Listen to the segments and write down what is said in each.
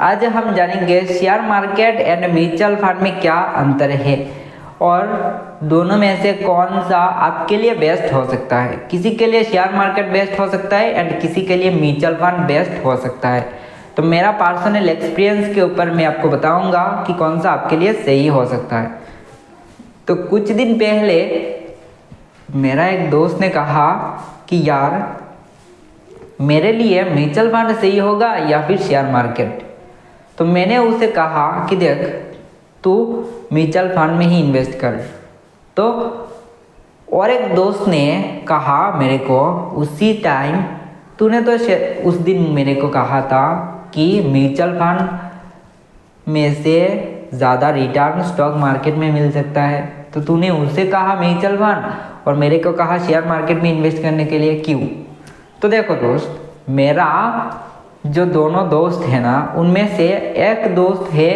आज हम जानेंगे share market and mutual fund में क्या अंतर है और दोनों में से कौन सा आपके लिए बेस्ट हो सकता है। किसी के लिए शेयर मार्केट बेस्ट हो सकता है एंड किसी के लिए म्यूचुअल फंड बेस्ट हो सकता है। तो मेरा पर्सनल एक्सपीरियंस के ऊपर मैं आपको बताऊंगा कि कौन सा आपके लिए सही हो सकता है। तो कुछ दिन पहले मेरा एक दोस्त ने कहा कि यार मेरे लिए म्यूचुअल फंड सही होगा या फिर शेयर मार्केट। तो मैंने उसे कहा कि देख तू म्यूचुअल फंड में ही इन्वेस्ट कर। तो और एक दोस्त ने कहा मेरे को उसी टाइम, तूने तो उस दिन मेरे को कहा था कि म्यूचुअल फंड में से ज़्यादा रिटर्न स्टॉक मार्केट में मिल सकता है। तो तूने उसे कहा म्यूचुअल फंड और मेरे को कहा शेयर मार्केट में इन्वेस्ट करने के लिए, क्यों? तो देखो दोस्त, मेरा जो दोनों दोस्त है ना, उनमें से एक दोस्त है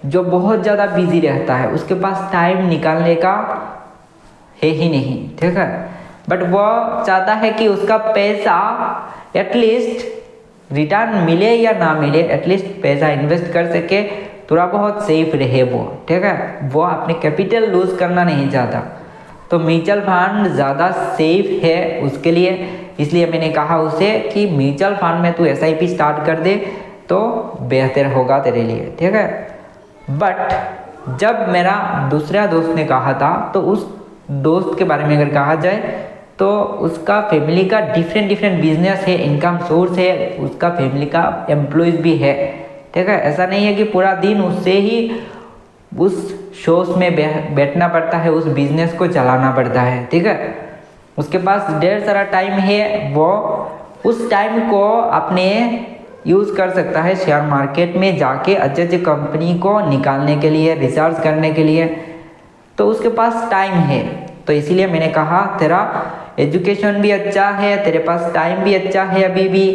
जो बहुत ज़्यादा बिजी रहता है, उसके पास टाइम निकालने का है ही नहीं, ठीक है। बट वो चाहता है कि उसका पैसा एटलीस्ट रिटर्न मिले या ना मिले, एटलीस्ट पैसा इन्वेस्ट कर सके, थोड़ा बहुत सेफ रहे वो, ठीक है। वो अपने कैपिटल लूज करना नहीं चाहता। तो म्यूचुअल फंड ज़्यादा सेफ है उसके लिए, इसलिए मैंने कहा उसे कि म्यूचुअल फंड में तू SIP स्टार्ट कर दे तो बेहतर होगा तेरे लिए, ठीक है। बट जब मेरा दूसरा दोस्त ने कहा था, तो उस दोस्त के बारे में अगर कहा जाए तो उसका फैमिली का डिफरेंट बिजनेस है, इनकम सोर्स है, उसका फैमिली का एम्प्लॉयज़ भी है, ठीक है। ऐसा नहीं है कि पूरा दिन उससे ही उस शोज में बैठना पड़ता है, उस बिजनेस को चलाना पड़ता है, ठीक है। उसके पास ढेर सारा टाइम है, वो उस टाइम को अपने यूज़ कर सकता है शेयर मार्केट में जाके अच्छे कंपनी को निकालने के लिए, रिसर्च करने के लिए। तो उसके पास टाइम है। तो इसीलिए मैंने कहा तेरा एजुकेशन भी अच्छा है, तेरे पास टाइम भी अच्छा है, अभी भी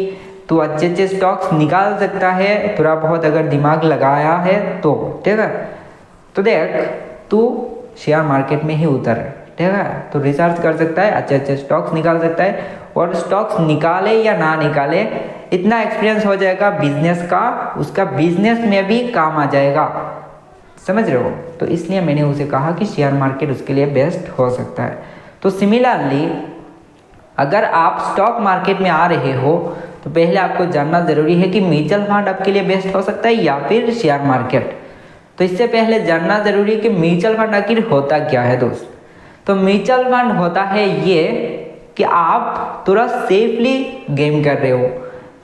तू अच्छे स्टॉक्स निकाल सकता है, थोड़ा बहुत अगर दिमाग लगाया है तो, ठीक है। तो देख तू शेयर मार्केट में ही उतर, ठीक है। तो रिसर्च कर सकता है, अच्छे स्टॉक्स निकाल सकता है, और स्टॉक्स निकाले या ना निकाले इतना एक्सपीरियंस हो जाएगा बिजनेस का, उसका बिजनेस में भी काम आ जाएगा, समझ रहे हो। तो इसलिए मैंने उसे कहा कि शेयर मार्केट उसके लिए बेस्ट हो सकता है। तो सिमिलरली अगर आप स्टॉक मार्केट में आ रहे हो तो पहले आपको जानना ज़रूरी है कि म्यूचुअल फंड आपके लिए बेस्ट हो सकता है या फिर शेयर मार्केट। तो इससे पहले जानना ज़रूरी है कि म्यूचुअल फंड आखिर होता क्या है दोस्त। तो म्यूचुअल फंड होता है ये कि आप थोड़ा सेफली गेम कर रहे हो,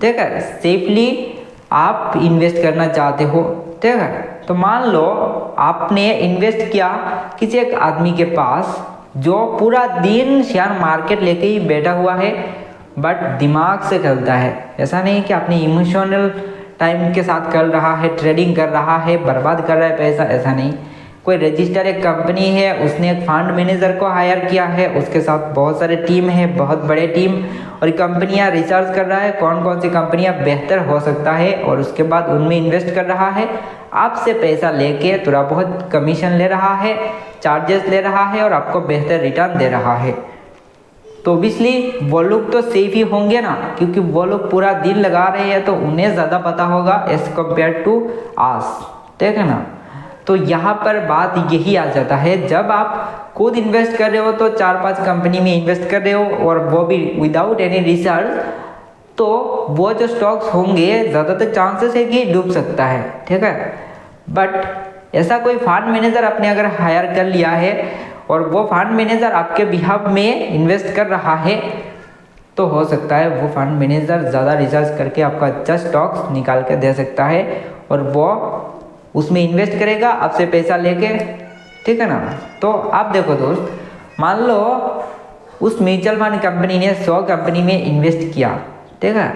ठीक है, सेफली आप इन्वेस्ट करना चाहते हो, ठीक है। तो मान लो आपने इन्वेस्ट किया किसी एक आदमी के पास जो पूरा दिन शेयर मार्केट लेके ही बैठा हुआ है, बट दिमाग से खेलता है। ऐसा नहीं कि आपने इमोशनल टाइम के साथ कर रहा है, ट्रेडिंग कर रहा है, बर्बाद कर रहा है पैसा, ऐसा नहीं। कोई रजिस्टर एक कंपनी है, उसने एक फंड मैनेजर को हायर किया है, उसके साथ बहुत सारे टीम है, बहुत बड़े टीम, और कंपनियां रिसर्च कर रहा है कौन कौन सी कंपनियां बेहतर हो सकता है, और उसके बाद उनमें इन्वेस्ट कर रहा है, आपसे पैसा लेके थोड़ा बहुत कमीशन ले रहा है, चार्जेस ले रहा है, और आपको बेहतर रिटर्न दे रहा है। तो ऑब्वियसली वो लोग तो सेफ ही होंगे ना, क्योंकि वो लोग पूरा दिन लगा रहे हैं, तो उन्हें ज़्यादा पता होगा एज कम्पेयर टू आस, ठीक है ना। तो यहाँ पर बात यही आ जाता है, जब आप खुद इन्वेस्ट कर रहे हो तो 4-5 कंपनी में इन्वेस्ट कर रहे हो, और वो भी विदाउट एनी रिसर्च, तो वो जो स्टॉक्स होंगे ज़्यादातर चांसेस है कि डूब सकता है, ठीक है। बट ऐसा कोई फंड मैनेजर आपने अगर हायर कर लिया है और वो फंड मैनेजर आपके बिहाफ में इन्वेस्ट कर रहा है, तो हो सकता है वो फंड मैनेजर ज़्यादा रिसर्च करके आपका अच्छा स्टॉक्स निकाल के दे सकता है, और वो उसमें इन्वेस्ट करेगा आपसे पैसा लेके, ठीक है ना। तो आप देखो दोस्त, मान लो उस म्यूचुअल फंड कंपनी ने 100 कंपनी में इन्वेस्ट किया, ठीक है।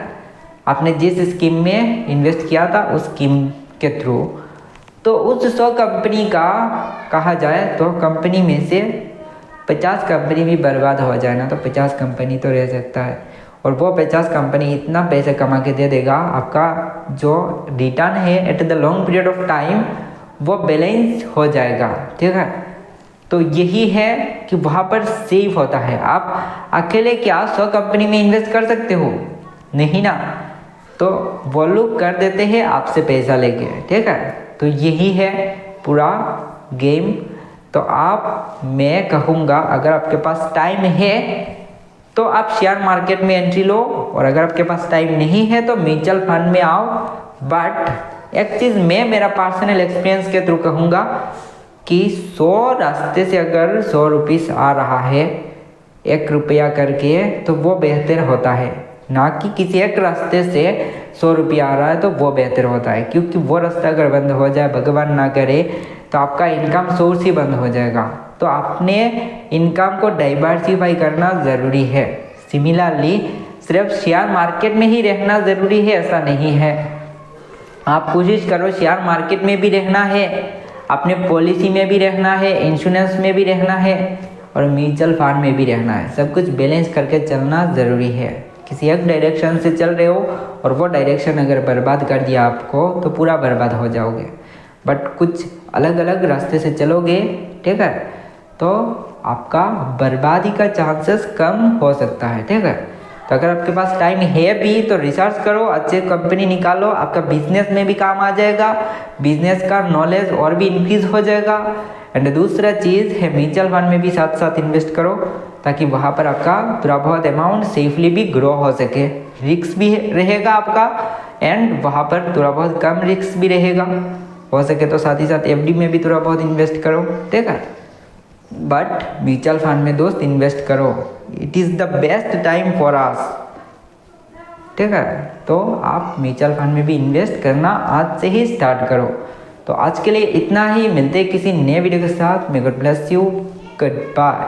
आपने जिस स्कीम में इन्वेस्ट किया था उस स्कीम के थ्रू, तो उस 100 कंपनी का कहा जाए तो कंपनी में से 50 कंपनी भी बर्बाद हो जाए ना, तो 50 कंपनी तो रह सकता है, और वो 50 कंपनी इतना पैसा कमा के दे देगा, आपका जो रिटर्न है at the long period of time वो बैलेंस हो जाएगा, ठीक है। तो यही है कि वहाँ पर सेफ होता है। आप अकेले क्या 100 कंपनी में इन्वेस्ट कर सकते हो? नहीं ना। तो वो लोग कर देते हैं आपसे पैसा लेके, ठीक है। तो यही है पूरा गेम। तो मैं कहूँगा अगर आपके पास टाइम है तो आप शेयर मार्केट में एंट्री लो, और अगर आपके पास टाइम नहीं है तो म्यूचुअल फंड में आओ। बट एक चीज़ मैं मेरा पर्सनल एक्सपीरियंस के थ्रू कहूँगा कि 100 रास्ते से अगर 100 रुपीस आ रहा है 1 रुपया करके, तो वो बेहतर होता है, ना कि किसी एक रास्ते से 100 रुपया आ रहा है तो वो बेहतर होता है। क्योंकि वो रास्ता अगर बंद हो जाए, भगवान ना करे, तो आपका इनकम सोर्स ही बंद हो जाएगा। तो आपने इनकम को डाइवर्सिफाई करना ज़रूरी है। सिमिलरली सिर्फ शेयर मार्केट में ही रहना ज़रूरी है ऐसा नहीं है। आप कोशिश करो शेयर मार्केट में भी रहना है, अपने पॉलिसी में भी रहना है, इंश्योरेंस में भी रहना है, और म्यूचुअल फंड में भी रहना है। सब कुछ बैलेंस करके चलना ज़रूरी है। किसी एक डायरेक्शन से चल रहे हो और वो डायरेक्शन अगर बर्बाद कर दिया आपको तो पूरा बर्बाद हो जाओगे। बट कुछ अलग अलग रास्ते से चलोगे, ठीक है, तो आपका बर्बादी का चांसेस कम हो सकता है, ठीक है। तो अगर आपके पास टाइम है भी तो रिसर्च करो, अच्छे कंपनी निकालो, आपका बिजनेस में भी काम आ जाएगा, बिजनेस का नॉलेज और भी इंक्रीज हो जाएगा। एंड दूसरा चीज़ है म्यूचुअल फंड में भी साथ साथ इन्वेस्ट करो, ताकि वहाँ पर आपका थोड़ा बहुत अमाउंट सेफली भी ग्रो हो सके। रिस्क भी रहेगा आपका, एंड वहाँ पर थोड़ा बहुत कम रिस्क भी रहेगा। हो सके तो साथ ही साथ एफडी में भी थोड़ा बहुत इन्वेस्ट करो, ठीक है। बट म्यूचुअल फंड में दोस्त इन्वेस्ट करो, it is the best time for us, ठीक है। तो आप म्यूचुअल फंड में भी इन्वेस्ट करना आज से ही स्टार्ट करो। तो आज के लिए इतना ही, मिलते हैं किसी नए वीडियो के साथ। May God bless you, good bye.